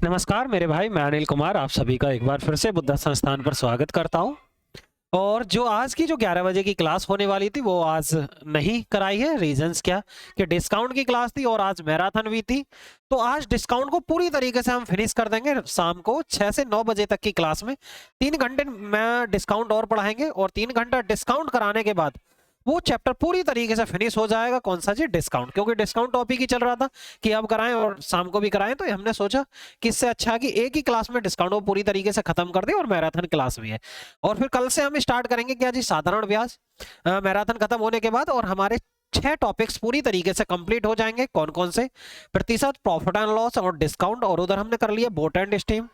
नमस्कार मेरे भाई, मैं अनिल कुमार आप सभी का एक बार फिर से बुद्धा संस्थान पर स्वागत करता हूं। और जो आज की जो 11 बजे की क्लास होने वाली थी वो आज नहीं कराई है। रीजंस क्या कि डिस्काउंट की क्लास थी और आज मैराथन भी थी। तो आज डिस्काउंट को पूरी तरीके से हम फिनिश कर देंगे। शाम को 6 से 9 बजे तक की क्लास में 3 घंटे में डिस्काउंट और पढ़ाएंगे और 3 घंटा डिस्काउंट कराने के बाद वो चैप्टर पूरी तरीके से फिनिश हो जाएगा। कौन सा जी? डिस्काउंट। क्योंकि डिस्काउंट टॉपिक ही चल रहा था कि अब कराएं और शाम को भी कराएं, तो हमने सोचा कि इससे अच्छा कि एक ही क्लास में डिस्काउंट को पूरी तरीके से खत्म कर दें और मैराथन क्लास भी है। और फिर कल से हम स्टार्ट करेंगे क्या जी? साधारण ब्याज। मैराथन खत्म होने के बाद और हमारे 6 टॉपिक्स पूरी तरीके से कंप्लीट हो जाएंगे। कौन कौन से? प्रतिशत, प्रॉफिट एंड लॉस और डिस्काउंट। और उधर हमने कर लिया बोट एंड स्टीम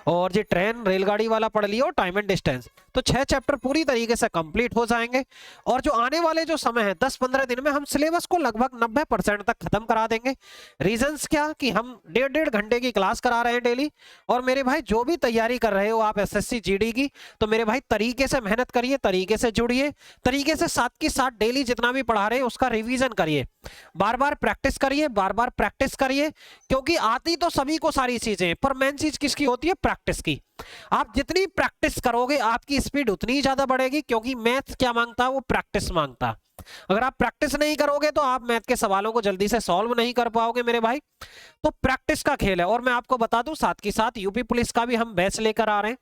और जी ट्रेन रेलगाड़ी वाला पढ़ लिया और टाइम एंड डिस्टेंस। तो 6 चैप्टर पूरी तरीके से कंप्लीट हो जाएंगे। और जो आने वाले जो समय है 10-15 दिन में हम सिलेबस को लगभग 90% तक खत्म करा देंगे। रीजंस क्या कि हम 1.5 घंटे की क्लास करा रहे हैं डेली। और मेरे भाई जो भी तैयारी कर रहे हो आप एसएससी जीडी की, तो मेरे भाई तरीके से मेहनत करिए, तरीके से जुड़िए, तरीके से साथ की साथ डेली जितना भी पढ़ा रहे हैं उसका रिवीजन करिए, बार बार प्रैक्टिस करिए, बार बार प्रैक्टिस करिए। क्योंकि आती तो सभी को सारी चीजें, पर मेन चीज किसकी होती है? प्रैक्टिस की। आप जितनी प्रैक्टिस करोगे आपकी स्पीड उतनी ही ज्यादा बढ़ेगी। क्योंकि मैथ क्या मांगता है? वो प्रैक्टिस मांगता है। अगर आप प्रैक्टिस नहीं करोगे तो आप मैथ के सवालों को जल्दी से सॉल्व नहीं कर पाओगे मेरे भाई। तो प्रैक्टिस का खेल है। और मैं आपको बता दूं साथ के साथ यूपी पुलिस का भी हम बैच लेकर आ रहे हैं।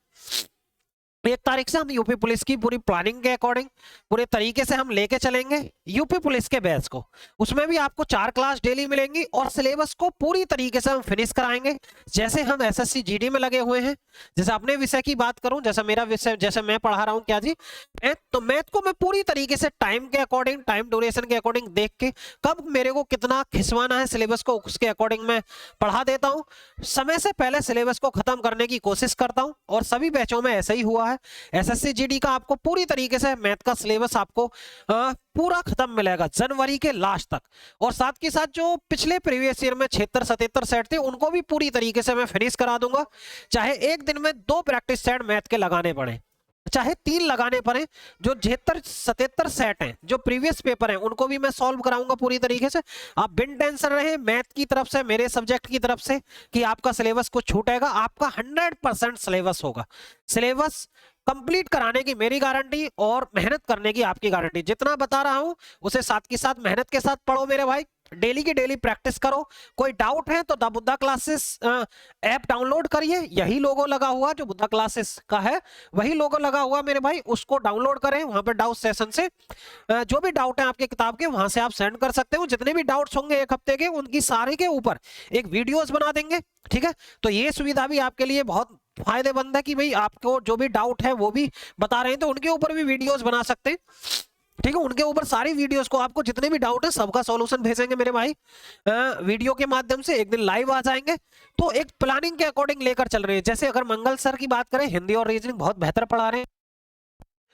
1 तारीख से हम यूपी पुलिस की पूरी प्लानिंग के अकॉर्डिंग पूरे तरीके से हम लेके चलेंगे यूपी पुलिस के बैच को। उसमें भी आपको 4 क्लास डेली मिलेंगी और सिलेबस को पूरी तरीके से हम फिनिश कराएंगे। जैसे हम एसएससी जीडी में लगे हुए हैं। जैसे अपने विषय की बात करूं, जैसा मेरा विषय, जैसे मैं पढ़ा रहा हूं क्या जी? मैथ। तो मैथ को मैं पूरी तरीके से टाइम के अकॉर्डिंग, टाइम ड्यूरेशन के अकॉर्डिंग देख के कब मेरे को कितना खिंचवाना है सिलेबस को, उसके अकॉर्डिंग मैं पढ़ा देता हूं। समय से पहले सिलेबस को खत्म करने की कोशिश करता हूं और सभी बैचों में ऐसा ही हुआ है। एसएससी जीडी का आपको पूरी तरीके से मैथ का सिलेबस आपको पूरा खत्म मिलेगा जनवरी के लास्ट तक। और साथ के साथ जो पिछले प्रीवियस ईयर में 76-77 सेट थे उनको भी पूरी तरीके से मैं फिनिश करा दूंगा। चाहे एक दिन में 2 प्रैक्टिस सेट मैथ के लगाने पड़े, चाहे 3 लगाने पड़े। जो 76-77 सेट हैं जो प्रीवियस पेपर हैं उनको भी मैं सॉल्व कराऊंगा पूरी तरीके से। आप बिन टेंशन रहे मैथ की तरफ से, मेरे सब्जेक्ट की तरफ से, कि आपका सिलेबस कुछ छूटेगा। आपका 100% सिलेबस होगा। सिलेबस कंप्लीट कराने की मेरी गारंटी और मेहनत करने की आपकी गारंटी। जितना बता रहा हूं उसे साथ की साथ मेहनत के साथ पढ़ो मेरे भाई। डेली की डेली प्रैक्टिस करो। कोई डाउट है तो the Buddha classes app download करिए। यही लोगो लगा हुआ जो बुद्धा क्लासेस का है, वही लोगो लगा हुआ मेरे भाई, उसको डाउनलोड करें। वहां पे डाउट सेशन से जो भी डाउट है आपके किताब के वहां से आप सेंड कर सकते हो। जितने भी डाउट्स होंगे 1 हफ्ते के, उनकी सारे के ऊपर एक वीडियोस बना देंगे। ठीक है? तो ये सुविधा भी आपके लिए बहुत फायदेमंद है कि भाई आपको जो भी डाउट है वो भी बता रहे हैं तो उनके ऊपर भी वीडियोस बना सकते हैं। ठीक है? उनके ऊपर सारी वीडियोस को, आपको जितने भी डाउट है सबका सॉल्यूशन भेजेंगे मेरे भाई वीडियो के माध्यम से। एक दिन लाइव आ जाएंगे। तो एक प्लानिंग के अकॉर्डिंग लेकर चल रहे हैं। जैसे अगर मंगल सर की बात करें, हिंदी और रीजनिंग बहुत बेहतर पढ़ा रहे हैं,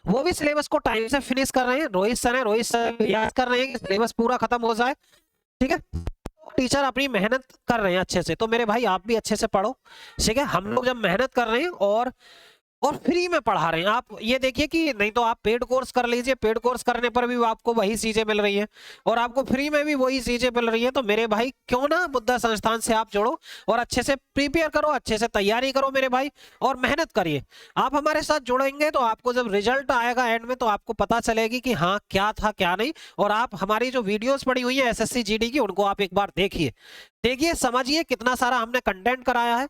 वो भी सिलेबस को टाइम से फिनिश कर रहे हैं। रोहित सर है, रोहित सर याद कर रहे हैं कि सिलेबस पूरा खत्म हो जाए। ठीक है? टीचर अपनी मेहनत कर रहे हैं अच्छे से, तो मेरे भाई आप भी अच्छे से पढ़ो। ठीक है? हम लोग जब मेहनत कर रहे हैं और फ्री में पढ़ा रहे हैं, आप ये देखिए कि नहीं तो आप पेड कोर्स कर लीजिए, पेड कोर्स करने पर भी आपको वही चीजें मिल रही है और आपको फ्री में भी वही चीजें मिल रही है। तो मेरे भाई क्यों ना बुद्धा संस्थान से आप जुड़ो और अच्छे से प्रिपेयर करो, अच्छे से तैयारी करो मेरे भाई और मेहनत करिए। आप हमारे साथ जुड़ेंगे तो आपको जब रिजल्ट आएगा एंड में तो आपको पता चलेगी कि हाँ क्या था क्या नहीं। और आप हमारी जो वीडियोस पड़ी हुई है एसएससी जीडी की, उनको आप एक बार देखिए, समझिए कितना सारा हमने कंटेंट कराया है।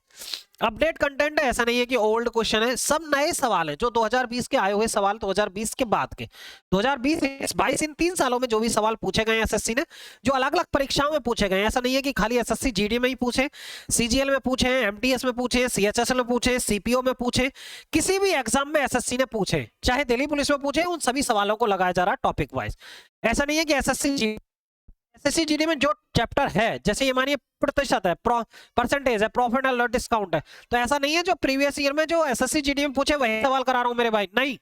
अपडेट कंटेंट है, ऐसा नहीं है कि ओल्ड क्वेश्चन है, सब नए सवाल हैं जो 2020 के आए हुए सवाल, 2020 के बाद के 2020-22 इन 3 सालों में जो भी सवाल पूछे गए एसएससी ने, जो अलग अलग परीक्षाओं में पूछे गए। ऐसा नहीं है कि खाली एसएससी जीडी में ही पूछे, सीजीएल में पूछे, एमटीएस में पूछे, सीएचएसएल में पूछे, सीपीओ में पूछे, किसी भी एग्जाम में एसएससी ने पूछे, चाहे दिल्ली पुलिस में पूछे, उन सभी सवालों को लगाया जा रहा है टॉपिक वाइज। ऐसा नहीं है कि एसएससी जीडी में जो चैप्टर है, जैसे ये मानिए प्रतिशत है, परसेंटेज है, प्रॉफिट एंड लॉस डिस्काउंट है, तो ऐसा नहीं है जो प्रीवियस ईयर में जो एसएससी जीडी में पूछे वही सवाल करा रहा हूं मेरे भाई। नहीं,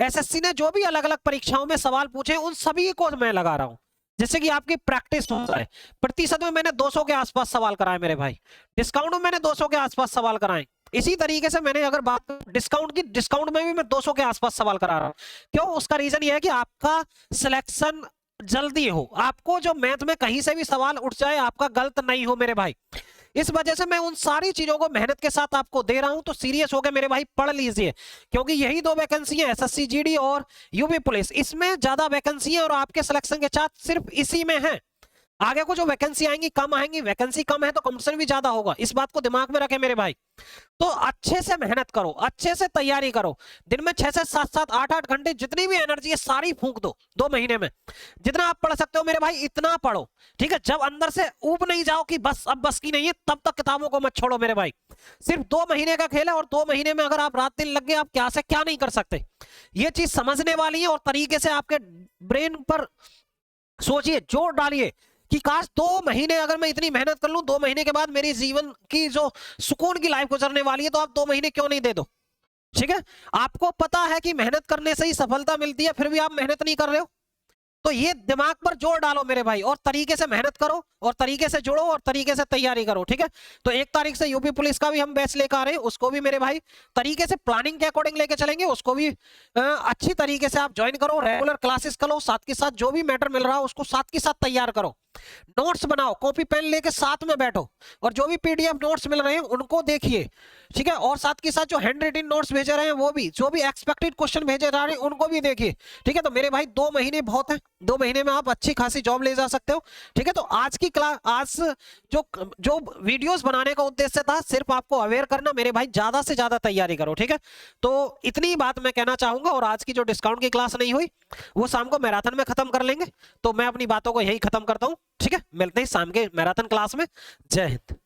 एसएससी ने जो भी अलग अलग परीक्षाओं में सवाल पूछे उन सभी को मैं लगा रहा हूं, जैसे कि आपकी प्रैक्टिस हो जाए। प्रतिशत में मैंने 200 के आसपास सवाल कराए मेरे भाई, डिस्काउंट में मैंने 200 के आसपास सवाल कराए। इसी तरीके से मैंने अगर बात डिस्काउंट की, डिस्काउंट में भी मैं 200 के आसपास सवाल करा रहा हूं। क्यों? उसका रीजन ये है कि आपका सिलेक्शन जल्दी हो, आपको जो मैथ में कहीं से भी सवाल उठ जाए आपका गलत नहीं हो मेरे भाई। इस वजह से मैं उन सारी चीजों को मेहनत के साथ आपको दे रहा हूं, तो सीरियस होकर मेरे भाई पढ़ लीजिए, क्योंकि यही 2 वैकेंसी है, एसएससी जीडी और यूपी पुलिस। इसमें ज्यादा वैकेंसी है और आपके सिलेक्शन के चांस सिर्फ इसी में है। आगे को जो वैकेंसी आएंगी कम आएंगी, वैकेंसी कम है तो कंपटीशन भी ज्यादा होगा, इस बात को दिमाग में रखें मेरे भाई। तो अच्छे से मेहनत करो, अच्छे से तैयारी करो, दिन में 6 से 7 8 घंटे जितनी भी एनर्जी है सारी फूंक दो 2 महीने में। जितना आप पढ़ सकते हो मेरे भाई इतना पढ़ो, ठीक है। जब अंदर से ऊब नहीं जाओ कि बस अब बस की नहीं है, तब तक किताबों को मत छोड़ो मेरे भाई। सिर्फ 2 महीने का खेल है, और 2 महीने में अगर आप रात दिन लग गए, आप क्या से क्या नहीं कर सकते, ये चीज समझने वाली है। और तरीके से आपके ब्रेन पर सोचिए, जोर डालिए कि काश 2 महीने अगर मैं इतनी मेहनत कर लूं, 2 महीने के बाद मेरी जीवन की जो सुकून की लाइफ गुजरने वाली है, तो आप 2 महीने क्यों नहीं दे दो, ठीक है। आपको पता है कि मेहनत करने से ही सफलता मिलती है, फिर भी आप मेहनत नहीं कर रहे हो, तो ये दिमाग पर जोर डालो मेरे भाई, और तरीके से मेहनत करो, और तरीके से जुड़ो, और तरीके से तैयारी करो, ठीक है। तो 1 तारीख से यूपी पुलिस का भी हम बैच लेकर आ रहे हैं, उसको भी मेरे भाई तरीके से प्लानिंग के अकॉर्डिंग लेके चलेंगे, उसको भी अच्छी तरीके से आप ज्वाइन करो, रेगुलर क्लासेस करो, साथ के साथ जो भी मैटर मिल रहा है उसको साथ के साथ तैयार करो, नोट्स बनाओ, कॉपी पेन लेके साथ में बैठो, और जो भी पीडीएफ नोट्स मिल रहे हैं उनको देखिए, ठीक है। और साथ के साथ जो हैंड रिटन नोट्स भेजे रहे हैं वो भी, जो भी एक्सपेक्टेड क्वेश्चन भेजे जा रहे हैं उनको भी देखिए, ठीक है। तो मेरे भाई 2 महीने बहुत है, 2 महीने में आप अच्छी खासी जॉब ले जा सकते हो, ठीक है। तो आज की क्लास, आज जो वीडियोस बनाने का उद्देश्य था सिर्फ आपको अवेयर करना मेरे भाई, ज्यादा से ज्यादा तैयारी करो, ठीक है। तो इतनी बात मैं कहना चाहूंगा, और आज की जो डिस्काउंट की क्लास नहीं हुई वो शाम को मैराथन में खत्म कर लेंगे, तो मैं अपनी बातों को यही खत्म करता हूं, ठीक है। मिलते हैं शाम के मैराथन क्लास में। जय हिंद।